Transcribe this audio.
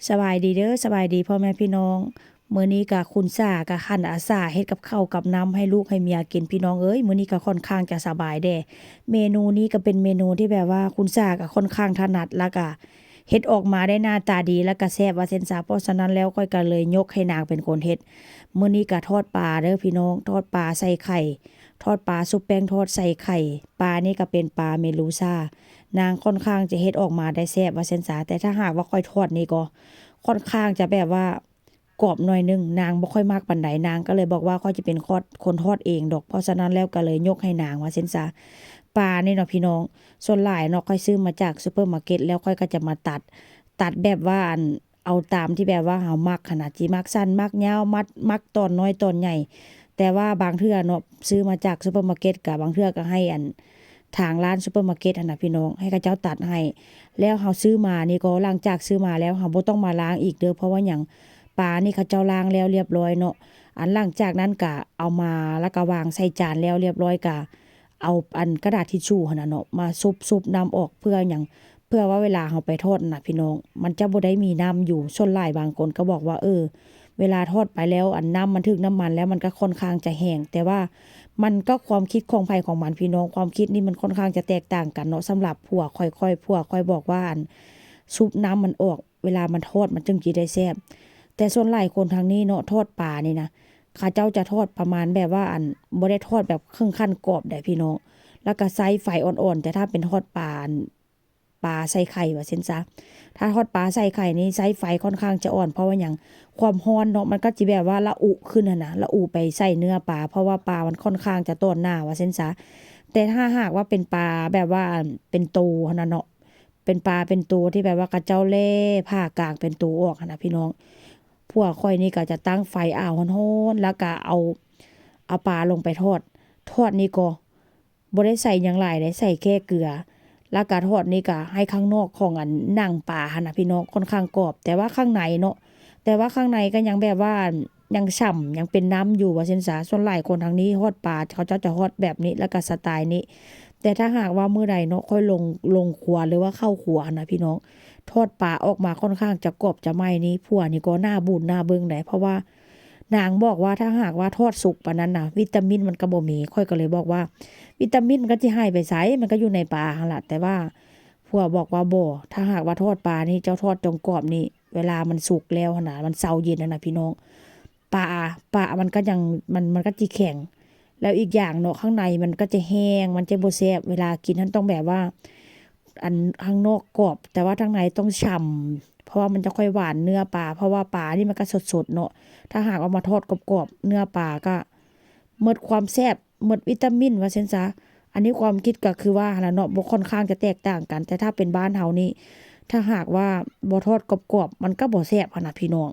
สบายดีเด้อสบายดีพ่อแม่พี่น้องมื้อนี้ก็คุณซ่าก็คั่นอาสาเฮ็ดกับข้าวกับน้ำให้ลูกให้เมียกินพี่น้องเอ้ยมื้อนี้ก็ค่อนข้างจะสบายแด้เมนูนี้ก็เป็นเมนูที่แบบว่าคุณซ่าก็ค่อนข้างถนัดแล้วก็เฮ็ดออกมาได้หน้าตาดีแล้วก็แซ่บว่าซั่นซะเพราะฉะนั้นแล้วข้อยก็เลยยกให้นางเป็นคนเฮ็ดมื้อนี้ก็ทอดปลาเด้อพี่น้องทอดปลาใส่ไข่ทอดปลาชุบแป้งทอดใส่ไข่ปลานี่ก็เป็นปลาเมลูซ่านางค่อนข้างจะเฮ็ดออกมาได้แซ่บว่าซั่นซะแต่ถ้าหากว่าข้อยทอดนี่ก็ ค่อนข้างจะแบบว่ากรอบหน่อยหนึ่งนางบ่ค่อยมักปานใดนางก็เลยบอกว่าข้อยจะเป็นคนทอดเองดอกเพราะฉะนั้นแล้วก็เลยยกให้นางว่าซั่นซะปลานี่เนาะพี่น้องส่วนหลายเนาะข้อยซื้อมาจากซูเปอร์มาร์เก็ตแล้วข้อยก็จะมาตัดแบบว่าเอาตามที่แบบว่าเฮามักหั้นน่ะสิมักสั้นมักยาวมักตอนน้อยตอนใหญ่แต่ว่าบางเทื่อเนาะซื้อมาจากซูเปอร์มาร์เก็ตก็บางเทื่อก็ให้ทางร้านซูเปอร์มาร์เก็ตหั่นน่ะพี่น้องให้เขาเจ้าตัดให้ แล้วเราซื้อมานี่ก็หลังจากซื้อมาแล้วเราบ่ต้องมาล้างอีกเด้อเพราะว่าหยังปลานี่เขาเจ้าล้างแล้วเรียบร้อยเนาะอันหลังจากนั้นก็เอามาแล้วก็วางใส่จานแล้วเรียบร้อยก็เอากระดาษทิชชู่หั่นน่ะเนาะมาซุบน้ำออกเพื่อหยังเพื่อว่าเวลาเราไปทอดน่ะพี่น้องมันจะบ่ได้มีน้ำอยู่ส่วนหลายบางคนก็บอกว่าเวลาทอดไปแล้วน้ำมันถึกน้ำมันแล้วมันก็ค่อนข้างจะแห้งแต่ว่ามันก็ความคิดของไผของมันพี่น้องความคิดนี่มันค่อนข้างจะแตกต่างกันเนาะสำหรับพวกค่อยบอกว่าซุบน้ำมันออกเวลามันทอดมันจึงสิได้แซ่บแต่ส่วนหลายคนทางนี้เนาะทอดปลานี่นะเขาเจ้าจะทอดประมาณแบบว่าบ่ได้ทอดแบบครึ่งคั่นกรอบได้พี่น้องแล้วก็ใช้ไฟอ่อนๆแต่ถ้าเป็นทอดปลาใส่ไข่ว่าซั่นซะถ้าทอดปลาใส่ไข่นี่ใช้ไฟค่อนข้างจะอ่อนเพราะว่าหยังความร้อนเนาะมันก็สิแบบว่าระอุขึ้นน่ะนะระอุไปใส่เนื้อปลาเพราะว่าปลามันค่อนข้างจะต้นหน้าว่าซั่นซะแต่ถ้าหากว่าเป็นปลาแบบว่าเป็นตัวหั้นน่ะเนาะเป็นปลาเป็นตัวที่แบบว่าเขาเจ้าแล่ผ่ากลางเป็นตัวออกหั้นน่ะพี่น้องพวกข้อยนี่ก็จะตั้งไฟอ้าวร้อนๆแล้วก็เอาปลาลงไปทอดนี่ก็บ่ได้ใส่หยังหลายได้ใส่แค่เกลือ แล้วก็ทอดนี่ก็ให้ข้างนอกของหนังปลาหั่นน่ะพี่น้องค่อนข้างกรอบแต่ว่าข้างในเนาะแต่ว่าข้างในก็ยังแบบว่ายังฉ่ำยังเป็นน้ำอยู่ว่าซั่นซะส่วนหลายคนทางนี้ทอดปลาเขาจะทอดแบบนี้แล้วก็สไตล์นี้แต่ถ้าหากว่ามื้อใดเนาะค่อยลงครัวหรือว่าเข้าครัวหั่นน่ะพี่น้องทอดปลาออกมาค่อนข้างจะกรอบจะไหม้นี่ผัวนี่ก็น่าบูดน่าเบิ่งได้เพราะว่านางบอกว่าถ้าหากว่าทอดสุกปานนั้นน่ะวิตามินมันก็บ่มีข้อยก็เลยบอกว่า วิตามินมันก็สิหายไปไสมันก็อยู่ในปลาหั่นล่ะแต่ว่าผัวบอกว่าบ่ถ้าหากว่าทอดปลานี่เจ้าทอดจงกรอบนี่เวลามันสุกแล้วหั่นน่ะมันเซาเย็นนั่นน่ะพี่น้องปลามันก็ยังมันก็สิแข็งแล้วอีกอย่างเนาะข้างในมันก็จะแห้งมันจะบ่แซ่บเวลากินท่านต้องแบบว่าข้างนอกกรอบแต่ว่าข้างในต้องฉ่ำเพราะว่ามันจะค่อยหวานเนื้อปลาเพราะว่าปลานี่มันก็สดๆเนาะถ้าหากเอามาทอดกรอบๆเนื้อปลาก็หมดความแซ่บหมดวิตามินว่าซั่นซะ อันนี้ความคิดก็คือว่าหั่นล่ะเนาะบ่ค่อนข้างจะแตกต่างกันแต่ถ้าเป็นบ้านเฮานี่ถ้าหากว่าบ่ทอดกรอบๆมันก็บ่แซ่บหั่นน่ะพี่น้อง